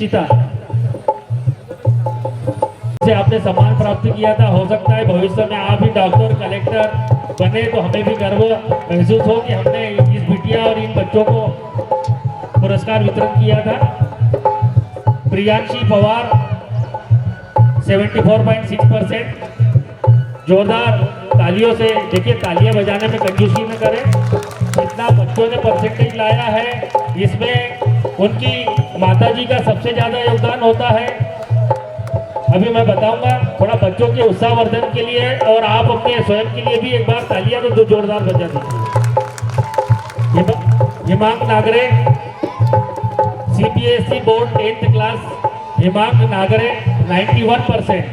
दीक्षिता से आपने सम्मान प्राप्त किया था। हो सकता है भविष्य में आप भी डॉक्टर कलेक्टर बने तो हमें भी गर्व महसूस हो कि हमने इस बिटिया और इन बच्चों को पुरस्कार वितरण किया था। प्रियांशी पवार 74.6%। जोरदार तालियों से देखिए, तालियां बजाने में कंजूसी न करें। इतना बच्चों ने परसेंटेज लाया है, इसमें उनकी माताजी का सबसे ज्यादा योगदान होता है। अभी मैं बताऊंगा थोड़ा बच्चों के उत्साहवर्धन के लिए, और आप अपने स्वयं के लिए भी एक बार तालियां तो दो जोरदार बजा दीजिए। हिमांक Nagare CBSE board 10th class, हिमांक नागरे 91%।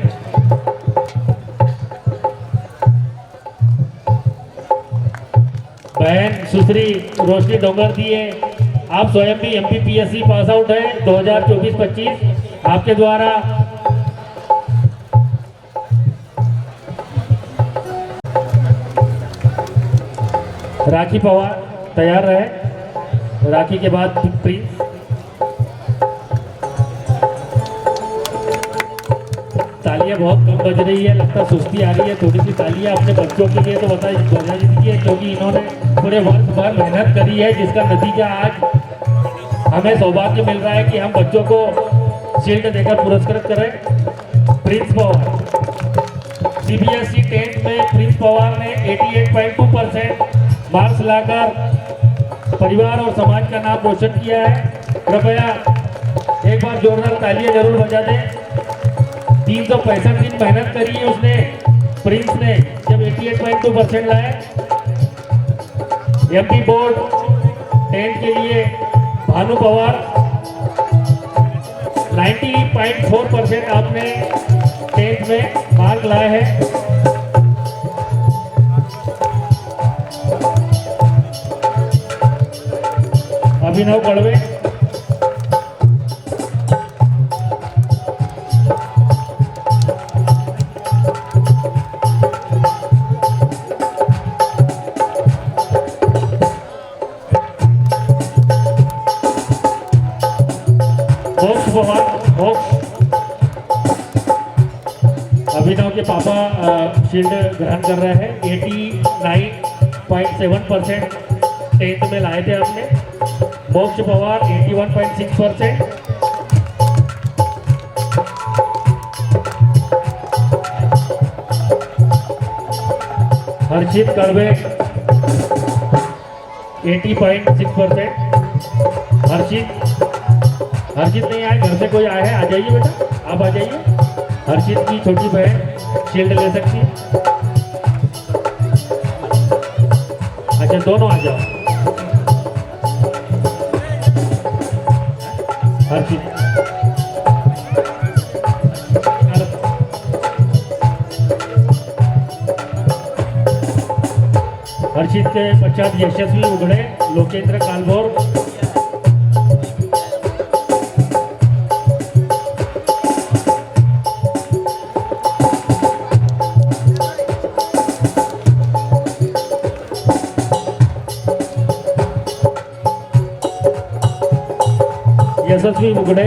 बहन सुश्री रोशनी डोंगर दिए, आप स्वयं भी एमपीपीएससी पास आउट है 2024-25। आपके द्वारा राखी पवार तैयार रहे। राखी के बाद प्रिंस। तालियां बहुत कम बज रही है, लगता सुस्ती आ रही है। थोड़ी सी तालियां अपने बच्चों के लिए तो बजा दीजिए, क्योंकि इन्होंने पूरे वर्ष भर मेहनत करी है, जिसका नतीजा आज हमें सौभाग्य मिल रहा है कि हम बच्चों को शील्ड देकर पुरस्कृत करें। प्रिंस पवार सीबीएसई 10th में प्रिंस पवार ने 88.2% मार्क्स लाकर परिवार और समाज का नाम रोशन किया है। कृपया एक बार जोरदार तालियां जरूर बजा दें। 365 दिन मेहनत करी है उसने, प्रिंस ने, जब 88.2% लाए। एमपी बोर्ड 10th के लिए भानु पवार 90.4% आपने 10th में मार्क लाए हैं। अभिनव कड़वे अभिनव के पापा शील्ड ग्रहण कर रहे हैं। 89.7% 10th में लाए थे आपने। मोक्ष पवार 81.6%। हर्षित कड़वे 80.6%। हर्षित नहीं आए, घर से कोई आए हैं, आ जाइए बेटा, आप आ जाइए। हर्षित की छोटी बहन शील्ड ले सकती है। अच्छा, दोनों आ जाओ। हर्षित के पश्चात यशस्वी उघड़े, लोकेंद्र कालभोर। यशस्वी उघड़े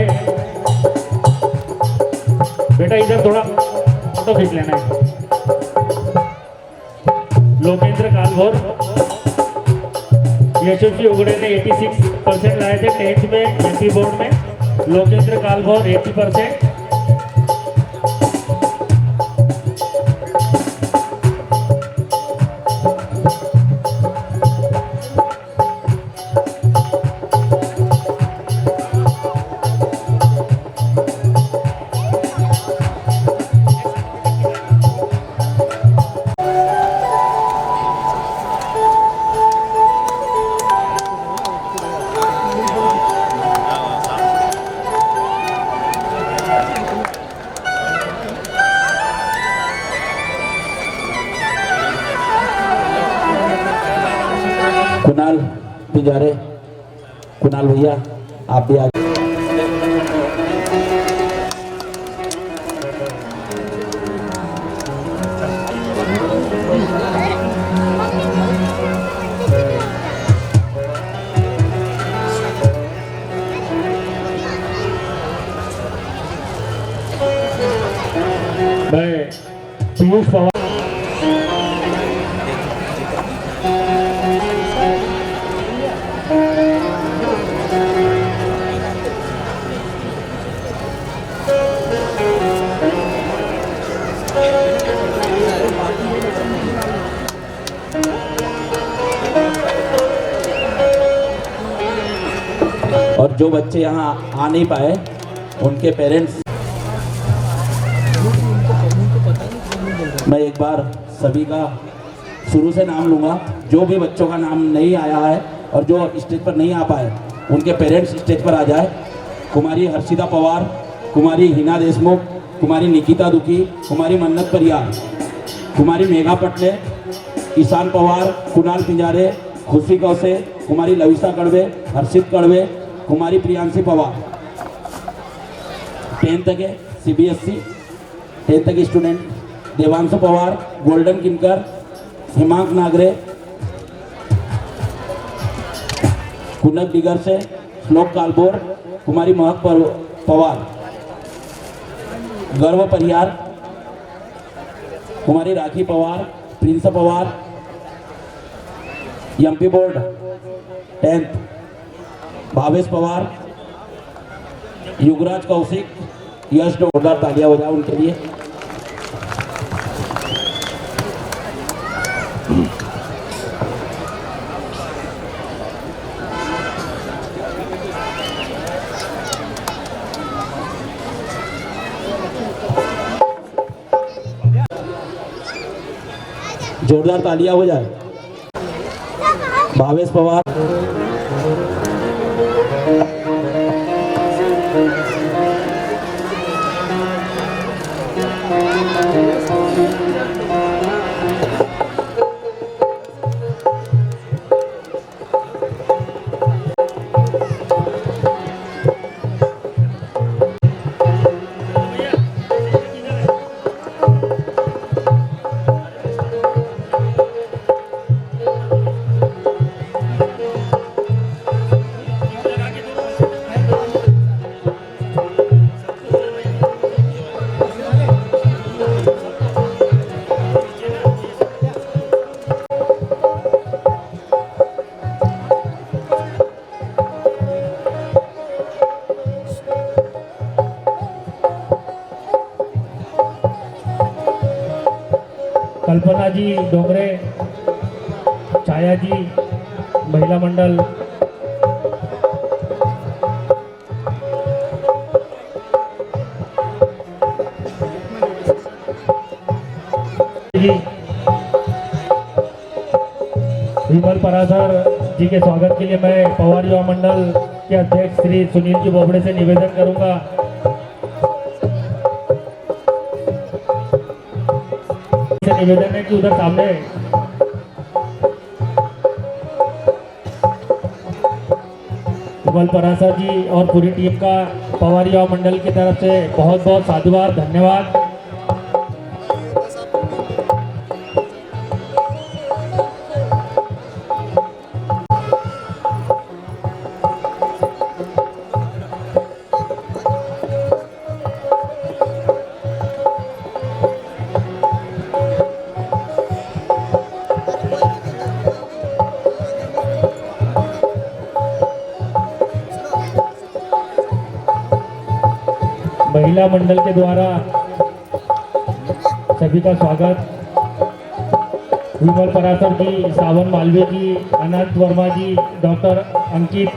बेटा, इधर थोड़ा फोटो खींच लेना है। लोकेंद्र कालभोर, यशस्वी उघड़े ने 86% लाए थे 10th में एमपी बोर्ड में। लोकेंद्र कालभोर 80%। कुणाल पिंजारे, कुणाल भैया आप भी आ जो बच्चे यहाँ आ नहीं पाए उनके पेरेंट्स, मैं एक बार सभी का शुरू से नाम लूँगा। जो भी बच्चों का नाम नहीं आया है और जो स्टेज पर नहीं आ पाए उनके पेरेंट्स स्टेज पर आ जाए। कुमारी हर्षिता पवार, कुमारी हिना देशमुख, कुमारी निकिता दुखी, कुमारी मन्नत परियार, कुमारी मेघा पटले, ईशान पवार, कुणाल पिंजारे, खुशी कौसे, कुमारी लविशा कड़वे, हर्षित कड़वे, कुमारी प्रियांशी पवार। 10th के CBSE 10th के स्टूडेंट देवांशु पवार, गोल्डन किनकर, हिमांक नागरे, कुनक डिगर से श्लोक कालबोर, कुमारी महक Pawar, Garv Pariyar, Kumari Rakhi Pawar, Prince Pawar, MP board 10th Bhavesh Pawar, Yugraj Kaushik, Yash जोरदार तालियां हो जाए उनके लिए। जोरदार तालियां हो जाए। भावेश पवार, कल्पना जी डोंगरे, छाया जी महिला मंडल, जी विमल परासर जी के स्वागत के लिए मैं पवार युवा मंडल के अध्यक्ष श्री सुनील जी बोबड़े से निवेदन करूंगा निवेदन है कि उधर सामने विमल परासर जी और पूरी टीम का पवार युवा मंडल की तरफ से बहुत बहुत साधुवाद, धन्यवाद। महिला मंडल के द्वारा सभी का स्वागत। विमल परासर जी, सावन मालवीय जी, अनंत वर्मा जी, डॉक्टर अंकित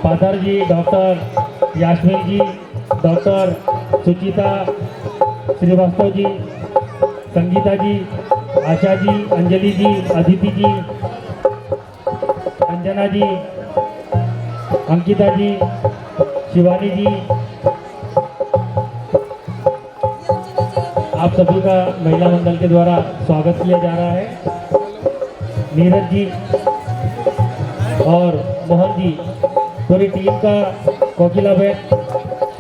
पाथर जी, डॉक्टर यास्मीन जी, डॉक्टर सुचिता श्रीवास्तव जी, संगीता जी, आशा जी, अंजलि जी, अदिति जी, अंजना जी, अंकिता जी, शिवानी जी, आप सभी का महिला मंडल के द्वारा स्वागत किया जा रहा है। नीरज जी और मोहन जी, पूरी टीम का कोकिलाबेन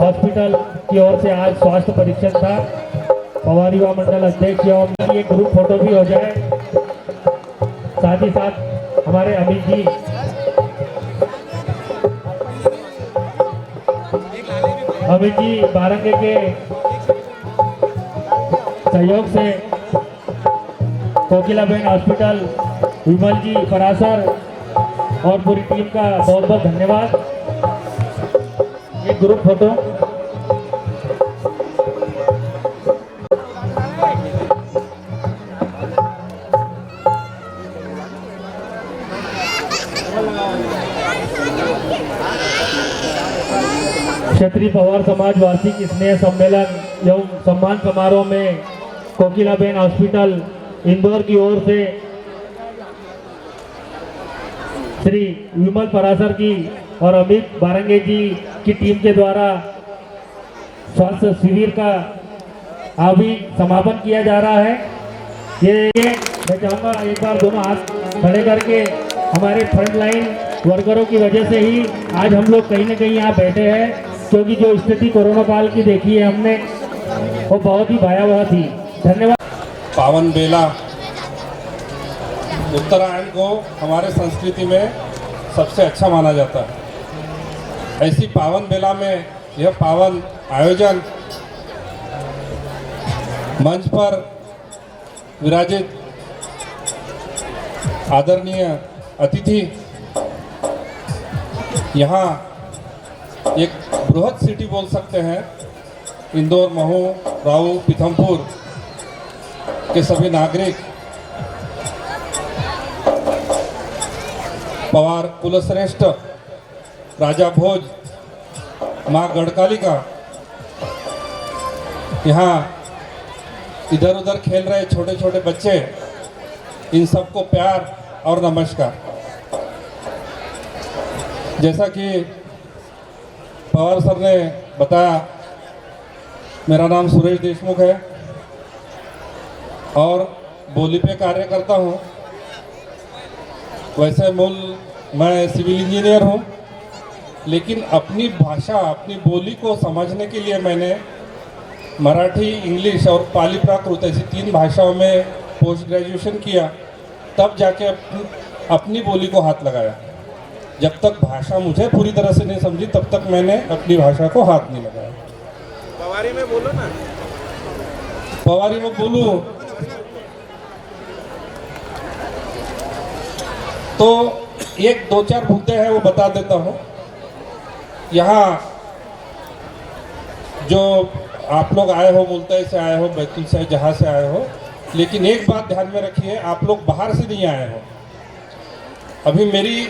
हॉस्पिटल की ओर से आज स्वास्थ्य परीक्षण था। पवार युवा मंडल अध्यक्ष एवं एक ग्रुप फोटो भी हो जाए। साथ ही साथ हमारे अमित जी, बारंगे के सहयोग से कोकिलाबेन हॉस्पिटल, विमल जी परासर और पूरी टीम का बहुत बहुत धन्यवाद। एक ग्रुप फोटो। क्षत्रिय पवार समाज वार्षिक स्नेह सम्मेलन एवं सम्मान समारोह में कोकिलाबेन हॉस्पिटल इंदौर की ओर से श्री विमल परासर की और अमित बारंगे जी की टीम के द्वारा स्वास्थ्य शिविर का अभी समापन किया जा रहा है। ये मैं चाहूँगा एक बार दोनों हाथ खड़े करके, हमारे फ्रंट लाइन वर्करों की वजह से ही आज हम लोग कहीं ना कहीं यहाँ बैठे हैं, क्योंकि जो स्थिति कोरोना काल की देखी है हमने वो बहुत ही भयावह थी। धन्यवाद। पावन बेला उत्तरायण को हमारे संस्कृति में सबसे अच्छा माना जाता है। ऐसी पावन बेला में यह पावन आयोजन मंच पर विराजित आदरणीय अतिथि, यहाँ एक बृहद सिटी बोल सकते हैं, इंदौर, महू, राऊ, पीथमपुर के सभी नागरिक, पवार कुलश्रेष्ठ, राजा भोज, माँ गढ़कालिका, यहाँ इधर उधर खेल रहे छोटे छोटे बच्चे, इन सबको प्यार और नमस्कार। जैसा कि पवार सर ने बताया, मेरा नाम सुरेश देशमुख है और बोली पे कार्य करता हूँ। वैसे मूल मैं सिविल इंजीनियर हूँ, लेकिन अपनी भाषा, अपनी बोली को समझने के लिए मैंने मराठी, इंग्लिश और पाली प्राकृत ऐसी 3 भाषाओं में पोस्ट ग्रेजुएशन किया, तब जाके अपनी बोली को हाथ लगाया। जब तक भाषा मुझे पूरी तरह से नहीं समझी तब तक मैंने अपनी भाषा को हाथ नहीं लगाया। पवारी में बोलो ना। पवारी में बोलूं तो एक 2-4 मुद्दे हैं वो बता देता हूँ। यहाँ जो आप लोग आए हो, मुल्ताई से आए हो, बैतूल से, जहाँ से आए हो, लेकिन एक बात ध्यान में रखिए, आप लोग बाहर से नहीं आए हो। अभी मेरी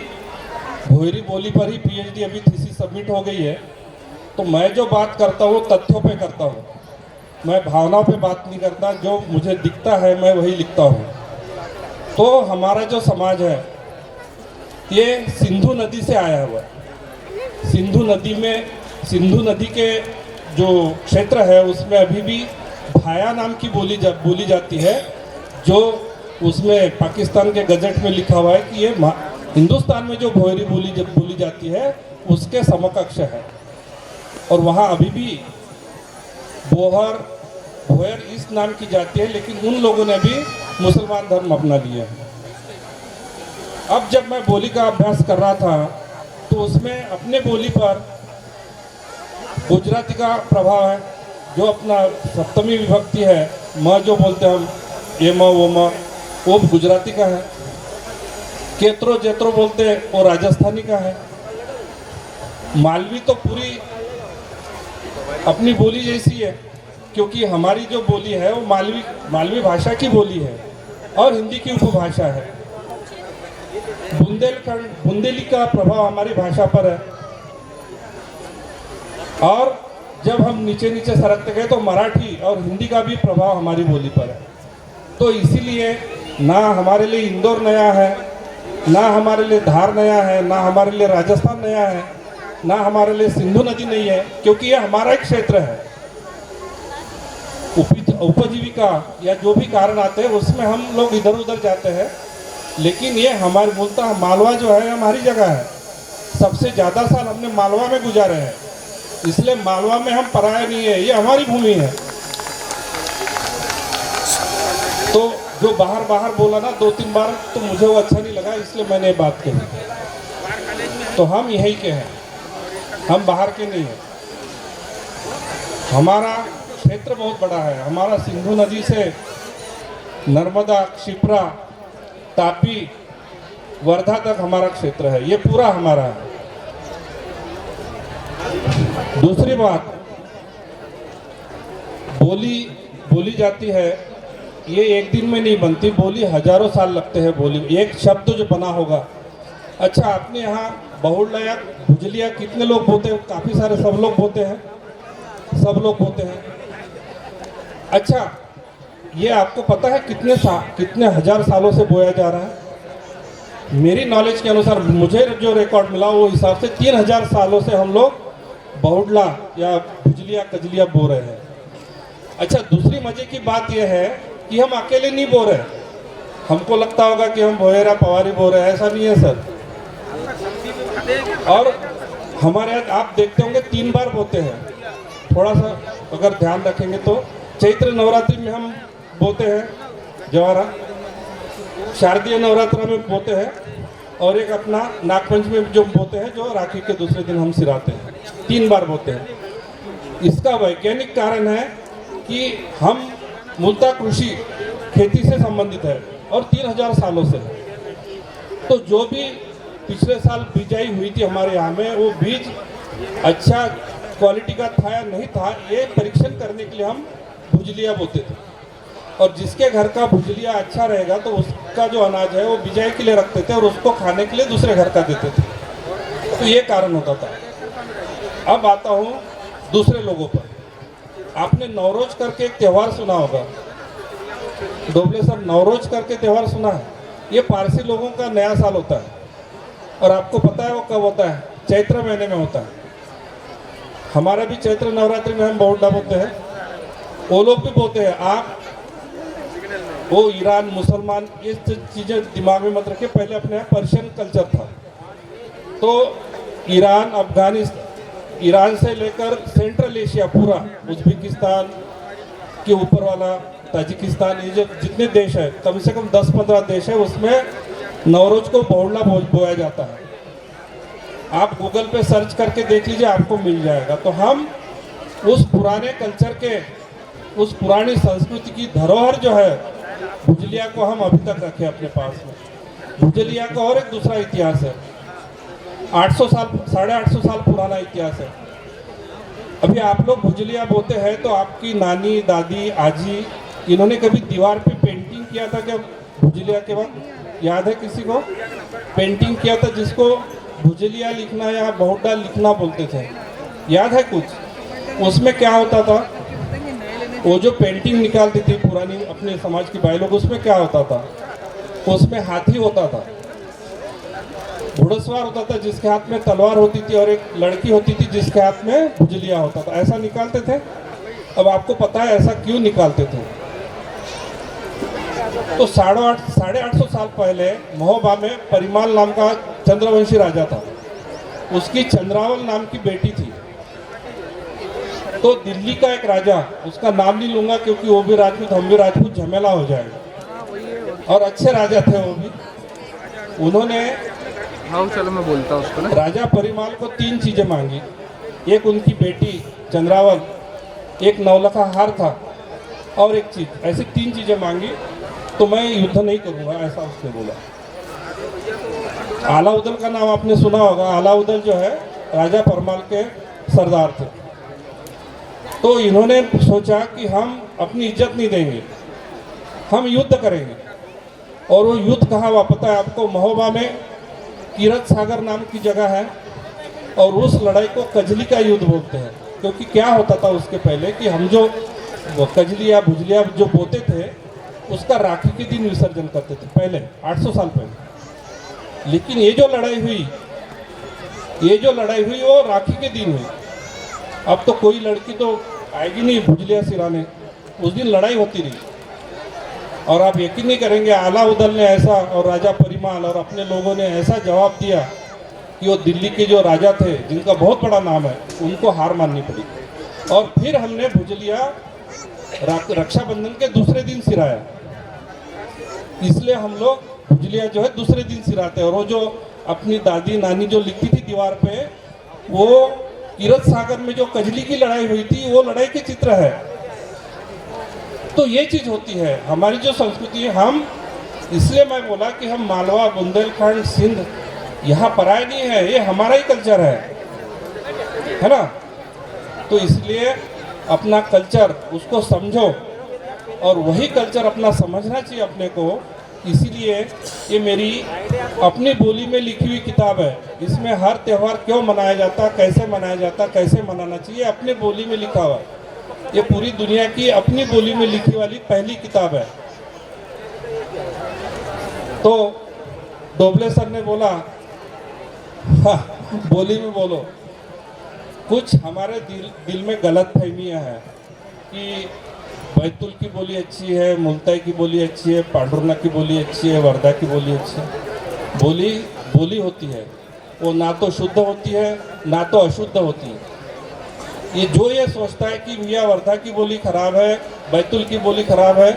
भोयरी बोली पर ही पीएचडी अभी थीसिस सबमिट हो गई है, तो मैं जो बात करता हूँ तथ्यों पे करता हूँ, मैं भावनाओं पे बात नहीं करता। जो मुझे दिखता है मैं वही लिखता हूँ। तो हमारा जो समाज है ये सिंधु नदी से आया हुआ है। सिंधु नदी के जो क्षेत्र है उसमें अभी भी भाया नाम की बोली जाती है, जो उसमें पाकिस्तान के गजट में लिखा हुआ है कि ये हिंदुस्तान में जो भोयरी बोली जाती है उसके समकक्ष है। और वहाँ अभी भी भोयर इस नाम की जाती है, लेकिन उन लोगों ने भी मुसलमान धर्म अपना लिया है। अब जब मैं बोली का अभ्यास कर रहा था तो उसमें अपने बोली पर गुजराती का प्रभाव है, जो अपना सप्तमी विभक्ति है, म जो बोलते हैं हम, ये म वो म, वो गुजराती का है। केत्रो जेत्रो बोलते हैं वो राजस्थानी का है। मालवी तो पूरी अपनी बोली जैसी है, क्योंकि हमारी जो बोली है वो मालवी भाषा की बोली है और हिंदी की उपभाषा है। बुंदेली का प्रभाव हमारी भाषा पर है। और जब हम नीचे नीचे सरकते गए तो मराठी और हिंदी का भी प्रभाव हमारी बोली पर है। तो इसीलिए ना हमारे लिए इंदौर नया है, ना हमारे लिए धार नया है, ना हमारे लिए राजस्थान नया है, ना हमारे लिए सिंधु नदी नहीं है, क्योंकि ये हमारा एक क्षेत्र है। उपजीविका या जो भी कारण आते हैं उसमें हम लोग इधर उधर जाते हैं, लेकिन ये हमारे मूलतः मालवा जो है हमारी जगह है। सबसे ज़्यादा साल हमने मालवा में गुजारे हैं, इसलिए मालवा में हम पराया नहीं है, ये हमारी भूमि है। तो जो बाहर बोला ना 2-3 बार, तो मुझे वो अच्छा नहीं लगा, इसलिए मैंने ये बात कही। तो हम यहीं के हैं, हम बाहर के नहीं हैं। हमारा क्षेत्र बहुत बड़ा है। हमारा सिंधु नदी से नर्मदा, क्षिप्रा, तापी, वर्धा तक हमारा क्षेत्र है, ये पूरा हमारा है। दूसरी बात, बोली जाती है, ये एक दिन में नहीं बनती, बोली हजारों साल लगते हैं। बोली एक शब्द जो बना होगा। अच्छा, अपने यहाँ बहुड़ला या भुजलिया कितने लोग बोते हैं? काफ़ी सारे, सब लोग बोते हैं, सब लोग बोते हैं। अच्छा, ये आपको पता है कितने हजार सालों से बोया जा रहा है? मेरी नॉलेज के अनुसार, मुझे जो रिकॉर्ड मिला वो हिसाब से 3000 सालों से हम लोग बहुड़ला या भुजलिया कजलिया बो रहे हैं। अच्छा, दूसरी मजे की बात यह है कि हम अकेले नहीं बो रहे। हमको लगता होगा कि हम भोयरा पवारी बो रहे हैं, ऐसा नहीं है सर। और हमारे यहाँ आप देखते होंगे 3 बार बोते हैं। थोड़ा सा अगर ध्यान रखेंगे तो चैत्र नवरात्रि में हम बोते हैं जवारा, शारदीय नवरात्र में बोते हैं, और एक अपना नागपंचमी में जो बोते हैं, जो राखी के दूसरे दिन हम सिराते हैं। 3 बार बोते हैं। इसका वैज्ञानिक कारण है कि हम मूलतः कृषि खेती से संबंधित है और 3000 सालों से है। तो जो भी पिछले साल बिजाई हुई थी हमारे यहाँ में, वो बीज अच्छा क्वालिटी का था या नहीं था, ये परीक्षण करने के लिए हम भुजलिया बोते थे। और जिसके घर का भुजलिया अच्छा रहेगा तो उसका जो अनाज है वो बिजाई के लिए रखते थे और उसको खाने के लिए दूसरे घर का देते थे। तो ये कारण होता था। अब आता हूँ दूसरे लोगों पर। आपने नवरोज करके एक त्यौहार सुना होगा, डोबले सर, नवरोज करके त्यौहार सुना है? ये पारसी लोगों का नया साल होता है। और आपको पता है वो कब होता है? चैत्र महीने में होता है। हमारा भी चैत्र नवरात्रि में हम बहुड़ला बोते हैं, वो लोग भी बोते हैं। आप वो ईरान, मुसलमान, ये चीज़ें दिमाग में मत रखिए। पहले अपने यहाँ पर्शियन कल्चर था। तो ईरान, अफगानिस्तान, ईरान से लेकर सेंट्रल एशिया पूरा, उज्बेकिस्तान के ऊपर वाला, ताजिकिस्तान, ये जो जितने देश है, कम से कम 10-15 देश है, उसमें नवरोज को बहुड़ला बोया जाता है। आप गूगल पे सर्च करके देख लीजिए, आपको मिल जाएगा। तो हम उस पुराने कल्चर के, उस पुरानी संस्कृति की धरोहर जो है भुजलिया को, हम अभी तक रखे अपने पास में। भुजलिया का और एक दूसरा इतिहास है, 800 साल, 850 साल पुराना इतिहास है। अभी आप लोग भुजलिया बोते हैं तो आपकी नानी, दादी, आजी, इन्होंने कभी दीवार पे पेंटिंग किया था क्या? भुजलिया के वक्त याद है किसी को? पेंटिंग किया था जिसको भुजलिया लिखना या बहुड़ला लिखना बोलते थे, याद है कुछ? उसमें क्या होता था? वो जो पेंटिंग निकालती थी पुरानी अपने समाज की बाई लोग, उसमें क्या होता था? उसमें हाथी होता था, घुड़सवार होता था जिसके हाथ में तलवार होती थी, और एक लड़की होती थी जिसके हाथ में भुजलिया होता था। ऐसा निकालते थे। अब आपको पता है ऐसा क्यों निकालते थे? तो 850 साल पहले महोबा में परिमाल नाम का चंद्रवंशी राजा था। उसकी चंद्रावल नाम की बेटी थी। तो दिल्ली का एक राजा, उसका नाम नहीं लूंगा क्योंकि वो भी राजपूत, हम भी राजपूत, झमेला हो जाएगा। और अच्छे राजा थे वो भी। उन्होंने, हाँ चलो मैं बोलता हूँ उसको ना, राजा परिमाल को 3 चीजें मांगी। एक उनकी बेटी चंद्रावल, एक नौलखा हार था, और एक चीज, ऐसी 3 चीजें मांगी। तो मैं युद्ध नहीं करूंगा, ऐसा उसने बोला। अलाउद्दीन का नाम आपने सुना होगा। अलाउद्दीन जो है राजा परमाल के सरदार थे। तो इन्होंने सोचा कि हम अपनी इज्जत नहीं देंगे, हम युद्ध करेंगे। और वो युद्ध कहाँ हुआ पता है आपको? महोबा में कीरत सागर नाम की जगह है, और उस लड़ाई को कजली का युद्ध बोलते हैं। क्योंकि क्या होता था उसके पहले कि हम जो कजली या भुजलिया जो बोते थे, उसका राखी के दिन विसर्जन करते थे पहले, 800 साल पहले। लेकिन ये जो लड़ाई हुई वो राखी के दिन हुई। अब तो कोई लड़की तो आएगी नहीं भुजलिया सिराने, उस दिन लड़ाई होती रही। और आप यकीन नहीं करेंगे, अलाउद्दीन ने ऐसा, और राजा परिमाल और अपने लोगों ने ऐसा जवाब दिया कि वो दिल्ली के जो राजा थे, जिनका बहुत बड़ा नाम है, उनको हार माननी पड़ी। और फिर हमने भुजलिया रक्षाबंधन के दूसरे दिन सिराया। इसलिए हम लोग भुजलिया जो है दूसरे दिन सिराते हैं। और वो जो अपनी दादी नानी जो लिखती थी दीवार पे, वो कीरत सागर में जो कजली की लड़ाई हुई थी, वो लड़ाई के चित्र है। तो ये चीज होती है हमारी जो संस्कृति है। हम, इसलिए मैं बोला कि हम मालवा, बुंदेलखंड, सिंध, यहाँ पराया नहीं है, ये हमारा ही कल्चर है ना? तो इसलिए अपना कल्चर उसको समझो, और वही कल्चर अपना समझना चाहिए अपने को इसीलिए ये मेरी अपनी बोली में लिखी हुई किताब है। इसमें हर त्यौहार क्यों मनाया जाता, कैसे मनाया जाता, कैसे मनाना चाहिए, अपनी बोली में लिखा हुआ है। ये पूरी दुनिया की अपनी बोली में लिखी वाली पहली किताब है। तो डोबले सर ने बोला, हाँ, बोली में बोलो। कुछ हमारे दिल में गलत फहमियाँ हैं कि बैतूल की बोली अच्छी है, मुल्ताई की बोली अच्छी है, पांडुरना की बोली अच्छी है, वर्धा की बोली अच्छी है। बोली होती है, वो ना तो शुद्ध होती है ना तो अशुद्ध होती है। ये सोचता है कि भैया वर्धा की बोली खराब है, बैतूल की बोली खराब है,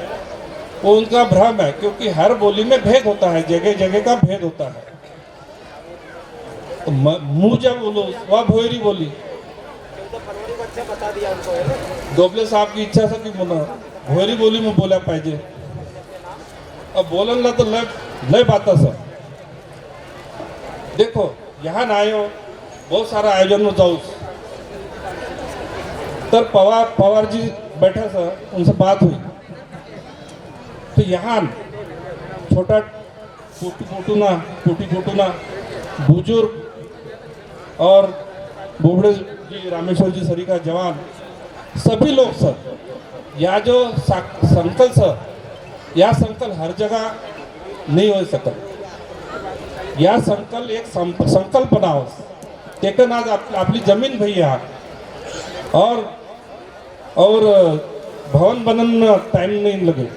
वो उनका भ्रम है, क्योंकि हर बोली में भेद होता है, जगह जगह का भेद होता है। तो मुँह जब बोलो वह भोयरी बोली। डोबले साहब की इच्छा से बोला भोयरी बोली में बोला पाहिजे। अब बोलनला तो लय बात सर। देखो यहाँ ना आयो, बहुत सारा आयोजन में जाऊँ तर पवार जी बैठे सर, उनसे बात हुई तो यहाँ छोटा टूटी फूटूना बुजुर्ग और बोबड़े जी, रामेश्वर जी सरी का जवान, सभी लोग सर, या जो संकल्प सर, या संकल्प हर जगह नहीं हो सकत। या संकल्प एक संकल्प बनाओ तेकन आज आपली जमीन भैया और भवन बनन टाइम नहीं लगे।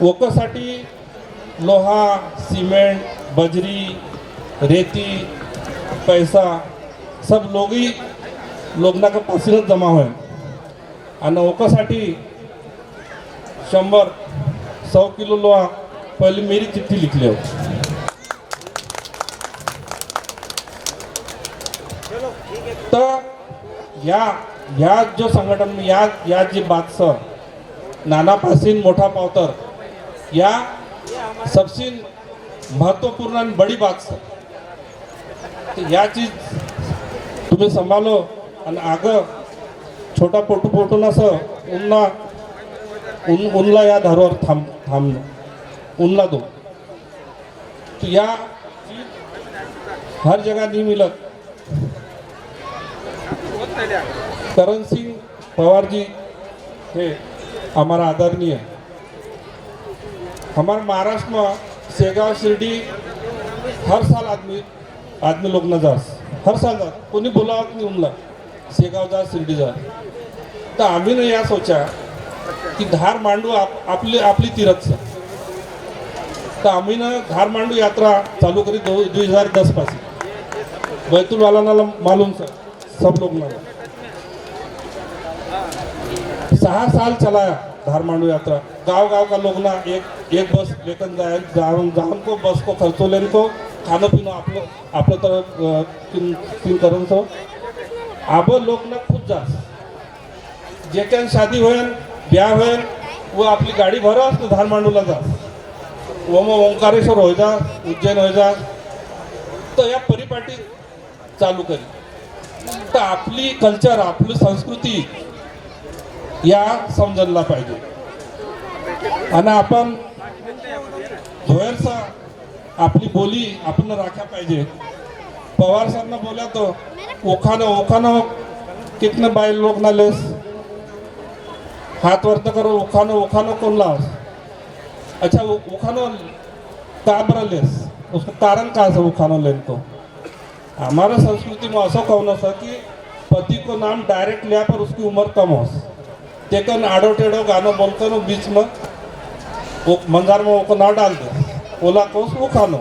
ओकासाठी लोहा, सिमेंट, बजरी, रेती, पैसा सब लोगना का पासीनच जमा होय आणि ओकासाठी 100 किलो लोहा पहले मेरी चिट्ठी लिखली होती। तर या जो संघटन में या जी बात सर नाना पासीन मोठा पावतर, या सबसे महत्वपूर्ण आणि बड़ी बात सर। तो या चीज तुम्हें संभालो आणि आगे छोटा पोटू ना सर उनला या धारवर थांब उनला दो। तो या हर जगह नहीं मिलत। करण सिंह पवार जी है हमारा आदरणीय। हमारे महाराष्ट्र में शेगाव शिरडी हर साल आदमी लोग न जास, हर साल जात, कोणी बोलावत नहीं उनला शेगाव जा शिरडी जा। तो आम्ही ने या सोचा कि धार मांडू आपली तीरथ से। तो आम्ही ने धार मांडू यात्रा चालू करी 2010 पासून। बैतूल वाला मालूम सर, सब लोग ना 6 साल चलाया धार मांडू यात्रा। गांव का लोग ना एक बस लेकर जाए, जान को बस को खर्चो लेने को खाना पीना आप लोग तरह करन सो। अब लोग ना खुद जा जे शादी हो ब्याह हो वो अपनी गाड़ी भरो तो धार मांडूला जा, वो मग ओंकारेश्वर हो जा, उज्जैन हो जा। तो या परिपाटी चालू करी तर आपली कल्चर आपली संस्कृती या समजायला पाहिजे। आणि आपण भोयरचा आपली बोली आपण राखा पाहिजे। पवार सर ने बोला तो ओखानो कितने बाय लोग ना लेस हाथ वर्त करो ओखानो कौन लाओ। अच्छा ओखानो का बरं लेस, उसका कारण का है ओखानो लेन को। हमारा संस्कृति में ऐसा कहना सर कि पति को नाम डायरेक्ट लिया पर उसकी उम्र कम हो, तेकन आड़ो टेढ़ो गानो बोलकर बीच में वो मंजार में वो नाम डाल दे, ओला को उखानो।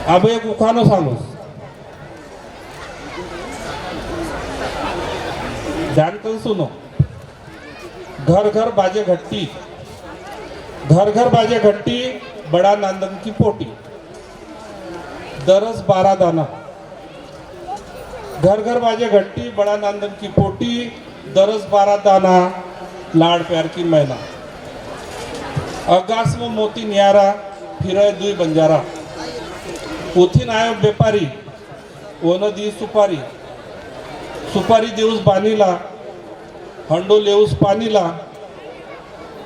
अब एक उखानो सांगो, ध्यान कर सुनो। घर घर बाजे घट्टी, घर घर बाजे घट्टी, बड़ा नांदन की पोटी, दरस 12 दाना। घर घर बाजे घट्टी, बड़ा नांदन की पोटी, दरस 12 दाना, लाड़ प्यार की मैना। आकाश में मोती न्यारा, फिरे दुई बंजारा। उठीन आयो व्यापारी, ओन दी सुपारी, सुपारी देऊस बानीला, हंडो लेऊस पानीला,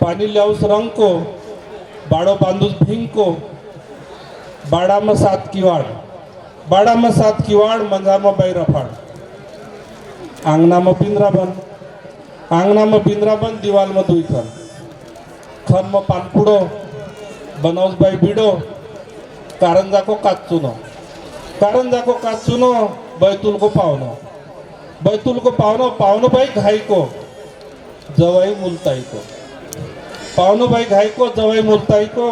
पानी ल्याऊस रंग को, बाड़ो बांधूस भिंग को, बाड़ा में 7 किवाड़, बाड़ा में 7 किवाड़, मंजा में बाई रफाड़, आंगना में पिंजरा बन, आंगना में पिंजरा बन, दीवाल में 2 खन, खन में पानपुड़ो, बनौस बाई बीड़ो, कारंजा को काच चुनो, कारंजा को काच चुनो, बैतुल को पावनो, बैतुल को पावनो, पावनो भाई घाई को, जवाई मुलताई को, पावनो भाई घाई को, जवाई मुलताई को,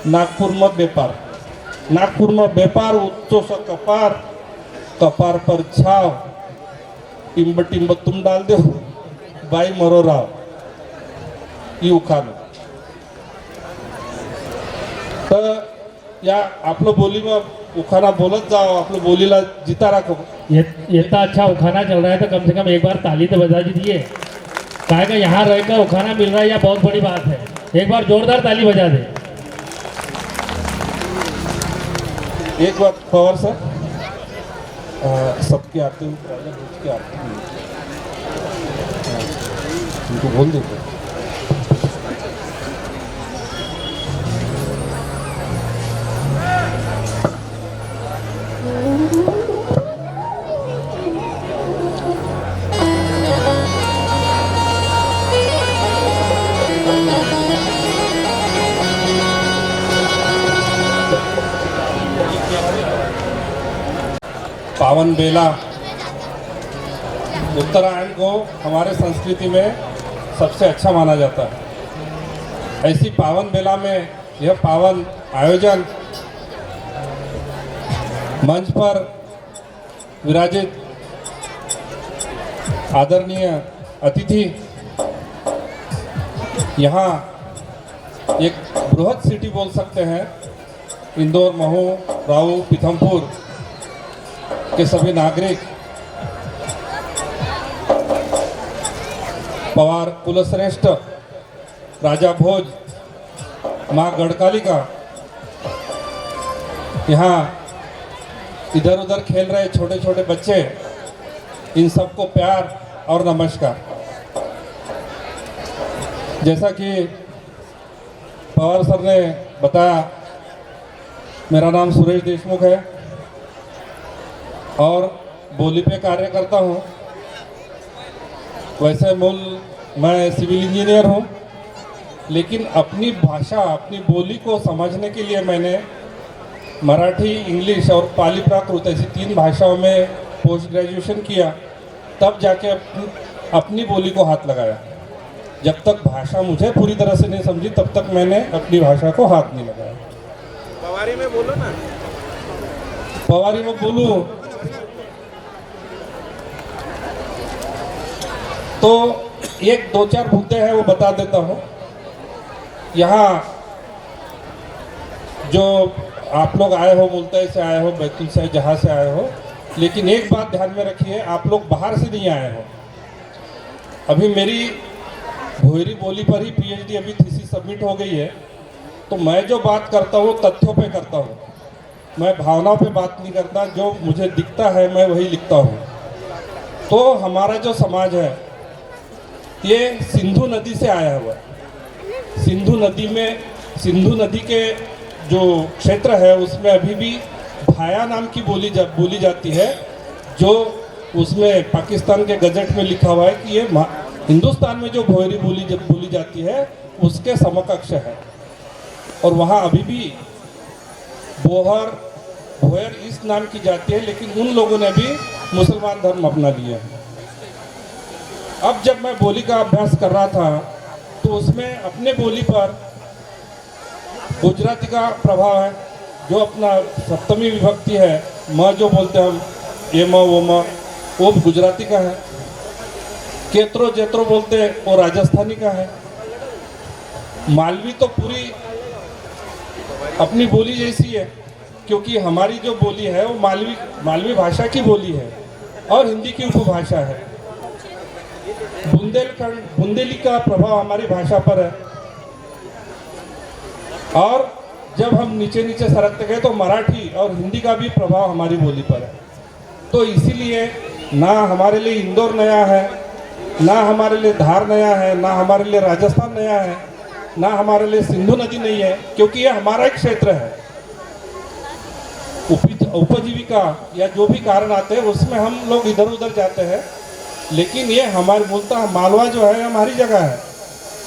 नागपुर में व्यापार, नागपुर में व्यापार, उच्चो सा कपार, कपार पर छाव, टिम्ब टिम्ब तुम डाल दो, भाई मरो राव, ये उखानो। तो या आप लोग बोली में उखाना बोलत जाओ, आप लोग बोली ला जीता रखो। ये इतना अच्छा उखाना चल रहा है तो कम से कम एक बार ताली तो बजा दीजिए। कहा कि यहाँ रहकर उखाना मिल रहा है, यह बहुत बड़ी बात है। एक बार जोरदार ताली बजा दे। एक बात पवार सर, सबके आते हुए के आते हैं, उनको बोल देते। पावन बेला, उत्तरायण को हमारे संस्कृति में सबसे अच्छा माना जाता है। ऐसी पावन बेला में यह पावन आयोजन मंच पर विराजित आदरणीय अतिथि, यहाँ एक बृहद सिटी बोल सकते हैं, इंदौर, महू, राऊ, पीथमपुर के सभी नागरिक, पवार कुलश्रेष्ठ, राजा भोज, माँ गढ़कालिका, यहाँ इधर उधर खेल रहे छोटे छोटे बच्चे, इन सबको प्यार और नमस्कार। जैसा कि पवार सर ने बताया, मेरा नाम सुरेश देशमुख है और बोली पे कार्य करता हूँ। वैसे मूल मैं सिविल इंजीनियर हूँ, लेकिन अपनी भाषा, अपनी बोली को समझने के लिए मैंने मराठी, इंग्लिश और पाली प्राकृत ऐसी 3 भाषाओं में पोस्ट ग्रेजुएशन किया, तब जाके अपनी बोली को हाथ लगाया। जब तक भाषा मुझे पूरी तरह से नहीं समझी, तब तक मैंने अपनी भाषा को हाथ नहीं लगाया। पवारी में बोलो ना। पवारी में बोलूं तो एक 2-4 मुद्दे हैं, वो बता देता हूँ। यहाँ जो आप लोग आए हो, मुल्ताई से आए हो, बैतूल से, जहाँ से आए हो, लेकिन एक बात ध्यान में रखिए, आप लोग बाहर से नहीं आए हो। अभी मेरी भोयरी बोली पर ही पीएचडी अभी थीसिस सबमिट हो गई है, तो मैं जो बात करता हूँ तथ्यों पे करता हूँ, मैं भावनाओं पे बात नहीं करता। जो मुझे दिखता है मैं वही लिखता हूँ। तो हमारा जो समाज है ये सिंधु नदी से आया हुआ है। सिंधु नदी में, सिंधु नदी के जो क्षेत्र है उसमें अभी भी भाया नाम की बोली जाती है, जो उसमें पाकिस्तान के गजट में लिखा हुआ है कि ये हिंदुस्तान में जो भोयरी बोली जाती है उसके समकक्ष है। और वहाँ अभी भी भोयर इस नाम की जाती है, लेकिन उन लोगों ने भी मुसलमान धर्म अपना लिया है। अब जब मैं बोली का अभ्यास कर रहा था तो उसमें अपने बोली पर गुजराती का प्रभाव है, जो अपना सप्तमी विभक्ति है, म जो बोलते हैं हम, ये म वो गुजराती का है। केत्रो जेत्रो बोलते हैं वो राजस्थानी का है। मालवी तो पूरी अपनी बोली जैसी है, क्योंकि हमारी जो बोली है वो मालवी भाषा की बोली है और हिंदी की उपभाषा है। बुंदेली का प्रभाव हमारी भाषा पर है। और जब हम नीचे नीचे सरकते गए तो मराठी और हिंदी का भी प्रभाव हमारी बोली पर है। तो इसीलिए ना हमारे लिए इंदौर नया है, ना हमारे लिए धार नया है, ना हमारे लिए राजस्थान नया है, ना हमारे लिए सिंधु नदी नहीं है, क्योंकि ये हमारा एक क्षेत्र है। उपजीविका या जो भी कारण आते हैं उसमें हम लोग इधर उधर जाते हैं, लेकिन ये हमारे मूलतः मालवा जो है हमारी जगह है।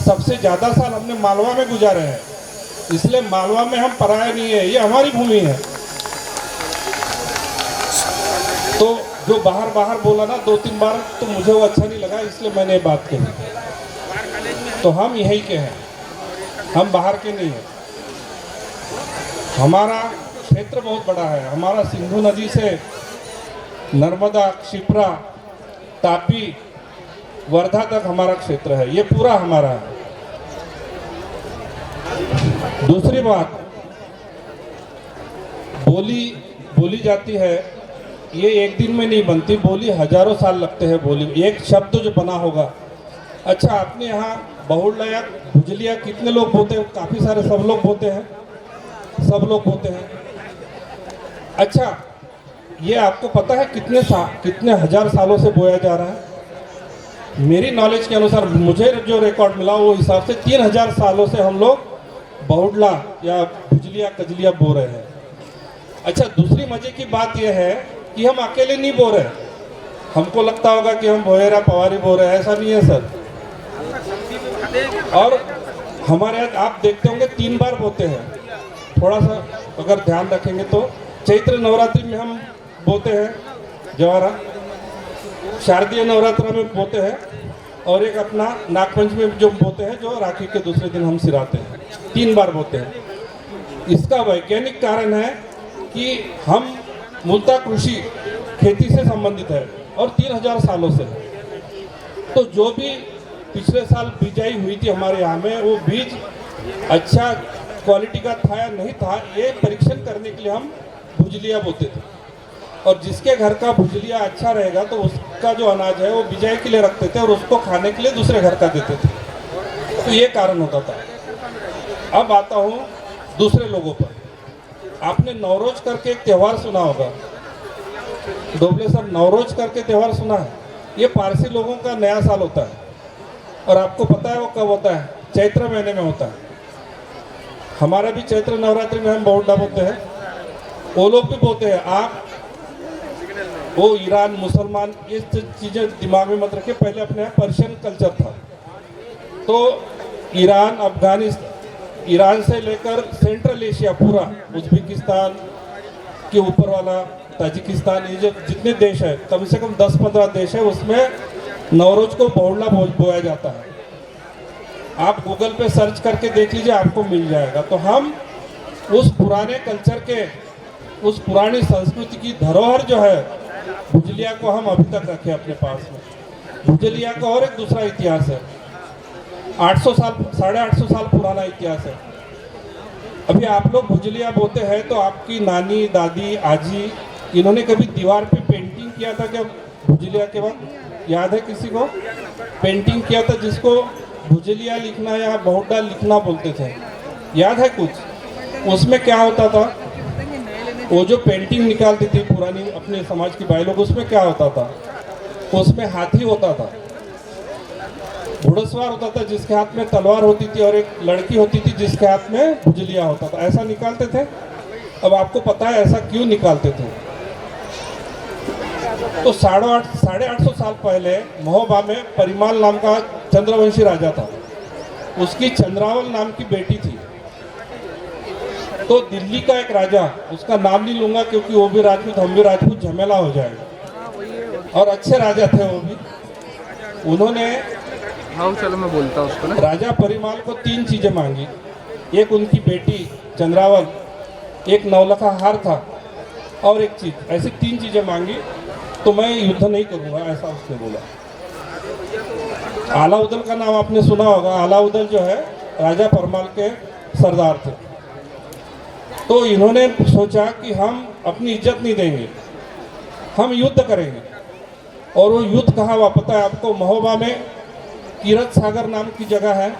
सबसे ज़्यादा साल हमने मालवा में गुजारे हैं, इसलिए मालवा में हम पराये नहीं है, ये हमारी भूमि है। तो जो बाहर बाहर बोला ना 2-3 बार, तो मुझे वो अच्छा नहीं लगा, इसलिए मैंने ये बात कही। तो हम यही के हैं, हम बाहर के नहीं हैं। हमारा क्षेत्र बहुत बड़ा है, हमारा सिंधु नदी से नर्मदा, क्षिप्रा, तापी, वर्धा तक हमारा क्षेत्र है, ये पूरा हमारा है। दूसरी बात, बोली जाती है, ये एक दिन में नहीं बनती, बोली हजारों साल लगते हैं। बोली एक शब्द जो बना होगा। अच्छा, आपने यहाँ बहुड़ला या भुजलिया कितने लोग बोते हैं? काफ़ी सारे, सब लोग बोते हैं, सब लोग बोते हैं। अच्छा, ये आपको पता है कितने हजार सालों से बोया जा रहा है? मेरी नॉलेज के अनुसार, मुझे जो रिकॉर्ड मिला वो हिसाब से 3000 सालों से हम लोग बहुड़ला या भुजलिया कजलिया बो रहे हैं। अच्छा, दूसरी मजे की बात यह है कि हम अकेले नहीं बो रहे। हमको लगता होगा कि हम भोयरा पवारी बो रहे हैं, ऐसा नहीं है सर। और हमारे यहाँ आप देखते होंगे 3 बार बोते हैं। थोड़ा सा अगर ध्यान रखेंगे तो चैत्र नवरात्रि में हम बोते हैं जवारा, शारदीय नवरात्र में बोते हैं, और एक अपना नागपंचमी में जो बोते हैं, जो राखी के दूसरे दिन हम सिराते हैं। 3 बार बोते हैं। इसका वैज्ञानिक कारण है कि हम मूलतः कृषि खेती से संबंधित है और 3000 सालों से है। तो जो भी पिछले साल बिजाई हुई थी हमारे यहाँ में, वो बीज अच्छा क्वालिटी का था या नहीं था, ये परीक्षण करने के लिए हम भुजलिया बोते थे। और जिसके घर का भुजलिया अच्छा रहेगा तो उसका जो अनाज है वो बिजाई के लिए रखते थे और उसको खाने के लिए दूसरे घर का देते थे। तो ये कारण होता था। अब आता हूँ दूसरे लोगों पर। आपने नवरोज करके एक त्यौहार सुना होगा, डोबले सर, नवरोज करके त्यौहार सुना है? ये पारसी लोगों का नया साल होता है, और आपको पता है वो कब होता है? चैत्र महीने में होता है। हमारा भी चैत्र नवरात्रि में हम बहुड़ला बोते हैं, वो लोग भी बोते हैं। आप वो ईरान, मुसलमान, ये चीज़ें दिमाग में मत रखिए। पहले अपने यहाँ पर्शियन कल्चर था, तो ईरान, अफगानिस्तान, ईरान से लेकर सेंट्रल एशिया पूरा, उज्बेकिस्तान के ऊपर वाला, ताजिकिस्तान, ये जो जितने देश है, कम से कम 10-15 देश है, उसमें नवरोज को बहुड़ला बोया जाता है। आप गूगल पे सर्च करके देख लीजिए, आपको मिल जाएगा। तो हम उस पुराने कल्चर के, उस पुरानी संस्कृति की धरोहर जो है भुजलिया को, हम अभी तक रखे अपने पास में। भुजलिया का और एक दूसरा इतिहास है, 800 साल, 850 साल पुराना इतिहास है। अभी आप लोग भुजलिया बोते हैं तो आपकी नानी, दादी, आजी, इन्होंने कभी दीवार पे पेंटिंग किया था क्या? भुजलिया के वक्त याद है किसी को? पेंटिंग किया था जिसको भुजलिया लिखना या बहुड़ला लिखना बोलते थे, याद है कुछ? उसमें क्या होता था? वो जो पेंटिंग निकालती थी पुरानी अपने समाज की भाई लोग, उसमें क्या होता था? उसमें हाथी होता था, घुड़सवार होता था जिसके हाथ में तलवार होती थी, और एक लड़की होती थी जिसके हाथ में भुजलिया होता था। ऐसा निकालते थे। अब आपको पता है ऐसा क्यों निकालते थे? तो 850 साल पहले महोबा में परिमाल नाम का चंद्रवंशी राजा था, उसकी चंद्रावल नाम की बेटी थी। तो दिल्ली का एक राजा, उसका नाम नहीं लूंगा क्योंकि वो भी राजपूत, हम भी राजपूत, झमेला हो जाएगा, और अच्छे राजा थे वो भी। उन्होंने, हाँ चलो मैं बोलता हूँ उसको ना। राजा परिमाल को 3 चीज़ें मांगी। एक उनकी बेटी चंद्रावल, एक नौलखा हार था, और एक चीज़, ऐसी 3 चीज़ें मांगी। तो मैं युद्ध नहीं करूँगा, ऐसा उसने बोला। अलाउद्दीन का नाम आपने सुना होगा। अलाउद्दीन जो है राजा परमाल के सरदार थे। तो इन्होंने सोचा कि हम अपनी इज्जत नहीं देंगे, हम युद्ध करेंगे। और वो युद्ध कहाँ हुआ पता है आपको? महोबा में कीरत सागर नाम की जगह है,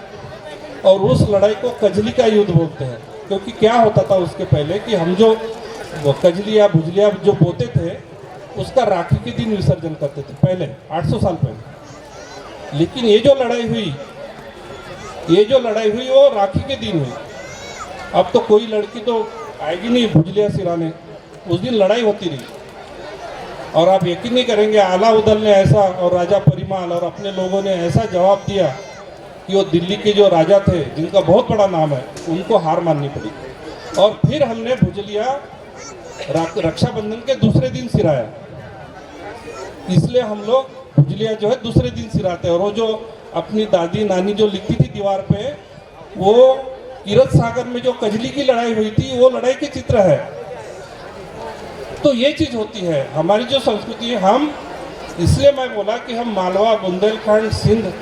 और उस लड़ाई को कजली का युद्ध बोलते हैं। क्योंकि क्या होता था उसके पहले कि हम जो कजली या भुजलिया जो बोते थे, उसका राखी के दिन विसर्जन करते थे पहले, 800 साल पहले। लेकिन ये जो लड़ाई हुई वो राखी के दिन हुई। अब तो कोई लड़की तो आएगी नहीं भुजलिया सिराने, उस दिन लड़ाई होती रही। और आप यकीन नहीं करेंगे, आला उदल ने ऐसा और राजा परिमाल और अपने लोगों ने ऐसा जवाब दिया कि वो दिल्ली के जो राजा थे जिनका बहुत बड़ा नाम है, उनको हार माननी पड़ी। और फिर हमने भुजलिया रक्षाबंधन के दूसरे दिन सिराया। इसलिए हम लोग भुजलिया जो है दूसरे दिन सिराते हैं। और वो जो अपनी दादी नानी जो लिखती थी दीवार पे, वो कीरत सागर में जो कजली की लड़ाई हुई थी वो लड़ाई के चित्र है। तो ये चीज होती है हमारी जो संस्कृति है। हम इसलिए मैं बोला कि हम मालवा, बुंदेलखंड, सिंध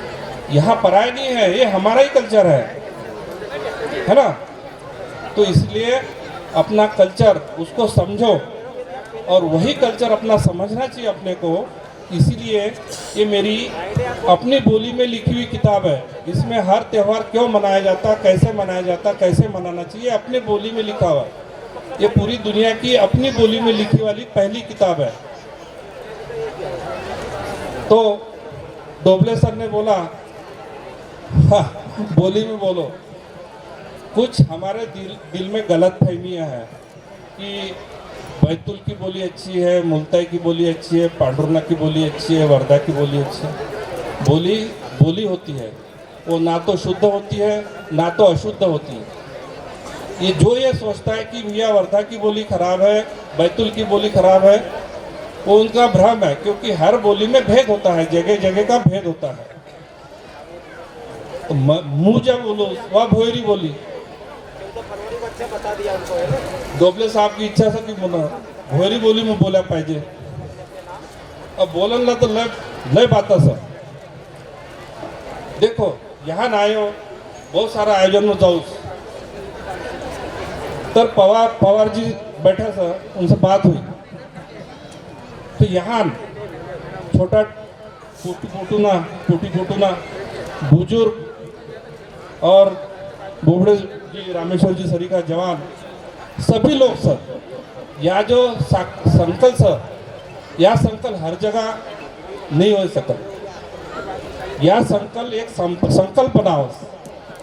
यहाँ पराया नहीं है, ये हमारा ही कल्चर है ना। तो इसलिए अपना कल्चर उसको समझो, और वही कल्चर अपना समझना चाहिए अपने को। इसीलिए ये मेरी अपनी बोली में लिखी हुई किताब है। इसमें हर त्यौहार क्यों मनाया जाता, कैसे मनाया जाता, कैसे मनाना चाहिए, अपनी बोली में लिखा हुआ। ये पूरी दुनिया की अपनी बोली में लिखी वाली पहली किताब है। तो डोबले सर ने बोला, हाँ, बोली में बोलो। कुछ हमारे दिल में गलत फहमियाँ हैं कि बैतूल की बोली अच्छी है, मुल्ताई की बोली अच्छी है, पांडुरना की बोली अच्छी है, वर्धा की बोली अच्छी है। बोली होती है, वो ना तो शुद्ध होती है ना तो अशुद्ध होती है। ये सोचता है कि भैया वर्धा की बोली खराब है, बैतूल की बोली खराब है, वो उनका भ्रम है। क्योंकि हर बोली में भेद होता है, जगह जगह का भेद होता है। तो मुँह जब बोलो वह भोयरी बोली। डोबले साहब की इच्छा से की भोयरी बोली में बोला पाहिजे। अब बोलना तो लय बाता सर। देखो यहाँ ना आयो, बहुत सारा आयोजन में जाऊ, तर पवार जी बैठे सर, उनसे बात हुई। तो यहाँ छोटा टूटी फूटूना बुजुर्ग और बोबड़े जी, रामेश्वर जी सरी का जवान, सभी लोग सर, या जो संकल्प सर, या संकल्प हर जगह नहीं हो सकत। या संकल्प एक संकल्प बनाओ,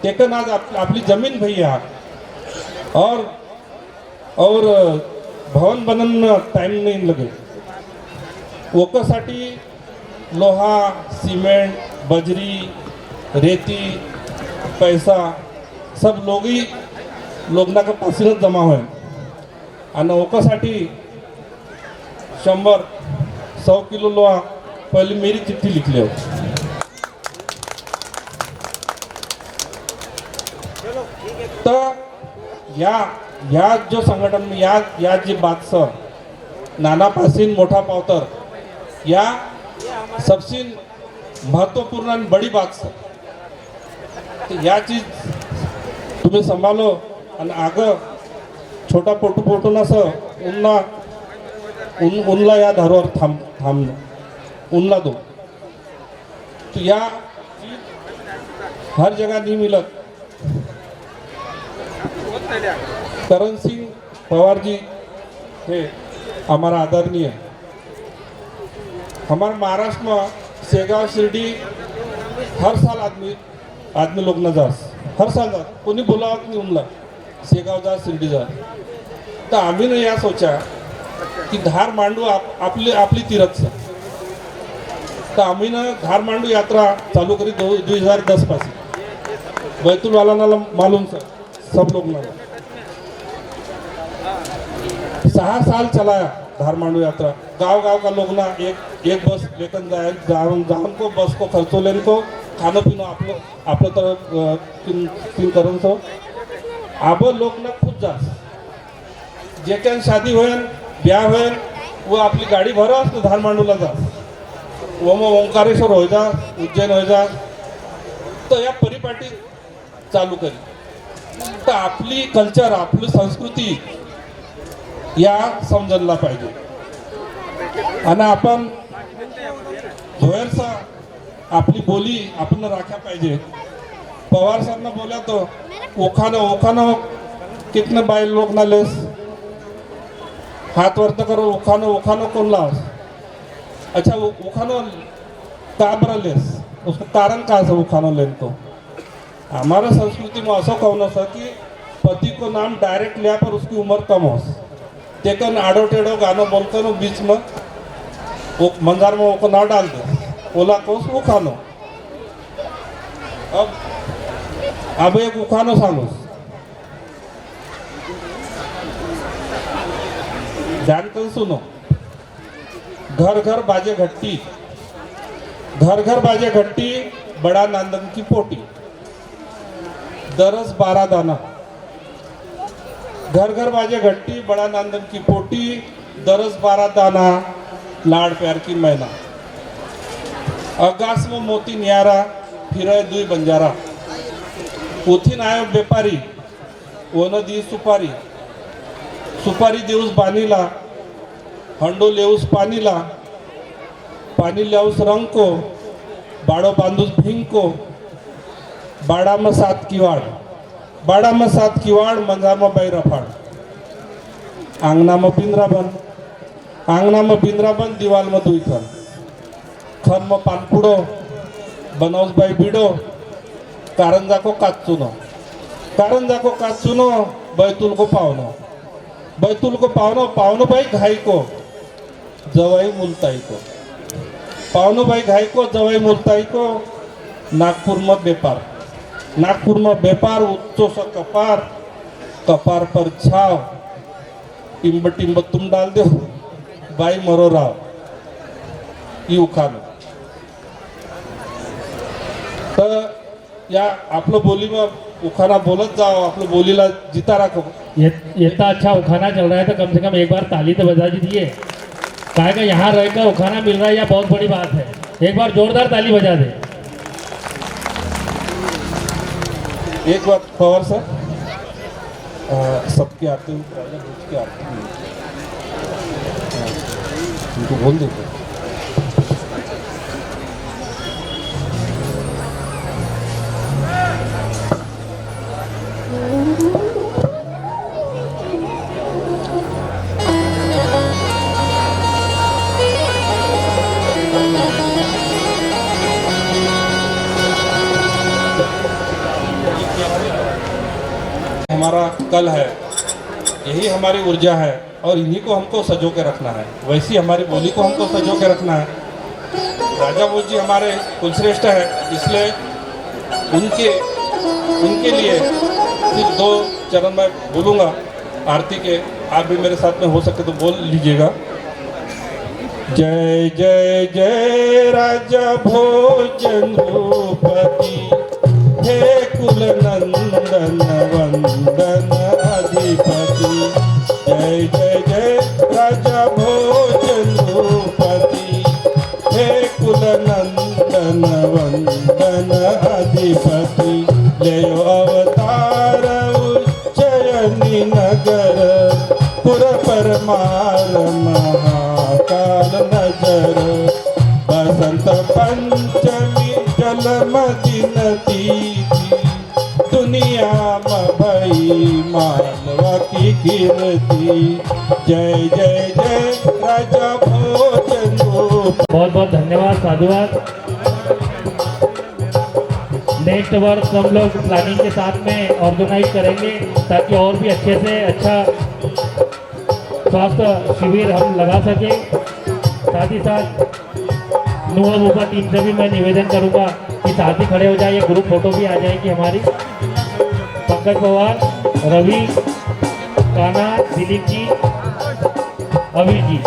तेकन आज आपली जमीन भैया और भवन बनन टाइम नहीं लगे। ओकासाठी लोहा, सिमेंट, बजरी, रेती, पैसा सब लोगना का पासीनच जमा होय। आणि ओकासाठी 100 किलो लोहा पहले मेरी चिट्ठी लिखली हो। तो या जो संगठन में या जी बात सर, नाना पासीन मोठा पावतर, या सबसे महत्वपूर्ण आणि बड़ी बात सर। तो या चीज तुम्ही संभालो आणि आगं छोटा पोटू ना सर, उनला या धारवर थांबणं, उनला दो। तो या हर जगह नहीं मिलत। करण सिंह पवार जी है हमारा आदरणीय। हमारे महाराष्ट्र में शेगाव, शिर्डी हर साल आदमी लोग न जा, हर साल जा, कोणी बोलावत नहीं उनला शेगाव जा, शिर्डी जा। तो आम्ही ने या सोचा कि धार मांडू आपली तीरथ से। तो आम्ही ने धार मांडू यात्रा चालू करी 2010 पासून। बैतूल वाला मालूम सर, सब लोग ना 6 साल चलाया धार मांडू यात्रा। गांव का लोग ना एक बस लेकर जाए, जान को बस को खर्चो लेने को, खाना पीना आपलं तरफ तीन करण सो। अब लोग ना खुद जा, जे क्या शादी होय, ब्याह होय, वो अपनी गाड़ी भरा तो धार मांडूला जा, वो मग ओंकारेश्वर हो जा, उज्जैन हो जा। तो या परिपाटी चालू करी। तर आपली कल्चर, आपली संस्कृती या समजायला पाहिजे। आणि आपण धोयरसा आपली बोली आपण राखा पाहिजे। पवार साहब बोला तो ओखानो कितने बाई लोग ना लेस, हाथ वर्त करो, ओखानो कोण लास। अच्छा ओखानो का बरा लेस, उसको कारण का से उखानो लेन तो हमारा संस्कृति में ऐसा कहना सा कि पति को नाम डायरेक्ट लिया पर उसकी उम्र कम हो तेकन आड़ो टेढ़ो गानो बोलते नो बीच में वो मंजार में वो ना डाल दे ओला को वो खानो अब एक उखानो सांगो ध्यान कर सुनो घर घर बाजे घट्टी घर घर बाजे घट्टी बड़ा नांदन की पोटी दरस 12 दाना घर घर बाजे घट्टी बड़ा नांदन की पोटी दरस 12 दाना लाड़ प्यार की मैना आकाश में मोती न्यारा फिर दुई बंजारा उठीन आयो व्यापारी वो न दी सुपारी सुपारी देऊस बानीला हंडो लेऊस पानीला पानी लेऊस रंग को बाड़ो बांधूस भिंग को बाड़ा में 7 किवाड़ बाड़ा में 7 किवाड़ मंजार में बैरा फाड़ आंगना में बिंद्रा बन दीवाल में 2 खन में पानपुड़ो बनौस बाई बीड़ो कारंजा को काचुनो बैतुल को पावनो भाई घाई को जवाई मुलताई को पावनो भाई घाई को जवाई मुलताई को नागपुर में व्यापार उच्चो सा कपार पर छाव टिम्ब तुम डाल दो बाई मरो राव ये उखानो तो या आपलं बोली में उखाना बोलत जाओ आपलं बोलीला जिता रखो ये इतना अच्छा उखाना चल रहा है तो कम से कम एक बार ताली तो बजा दीजिए काहे का यहाँ रहकर उखाना मिल रहा है यह बहुत बड़ी बात है एक बार जोरदार ताली बजा दे एक बात पवार सर सबके आते हैं राजा भोज के आते हैं उनको बोल देते हमारा कल है यही हमारी ऊर्जा है और इन्हीं को हमको सजो के रखना है वैसी हमारी बोली को हमको सजो के रखना है राजा भोज जी हमारे कुलश्रेष्ठ है इसलिए उनके लिए सिर्फ 2 चरण में बोलूँगा आरती के आप भी मेरे साथ में हो सके तो बोल लीजिएगा जय जय जय राजा भोजन भूपति हे कुल नंदन वंदन अधिपति जय जय जय राजा भोजन भूपति हे कुल नंदन वंदन अधिपति जयो अवतार उज्जयिनी नगर पुर परमार महाकाल नजर बसंत पंचमी जलमदिन तीथि दुनिया में भई मालवा की कीर्ति जय जय जय राजा भोजन बहुत बहुत धन्यवाद साधुवाद नेक्स्ट वर्ष हम लोग प्लानिंग के साथ में ऑर्गेनाइज करेंगे ताकि और भी अच्छे से अच्छा स्वास्थ्य शिविर हम लगा सकें साथ ही साथ नुआ बुबा टीम से भी मैं निवेदन करूंगा कि साथ ही खड़े हो जाए ग्रुप फोटो भी आ जाएगी हमारी पंकज पवार रवि काना दिलीप जी अवीर जी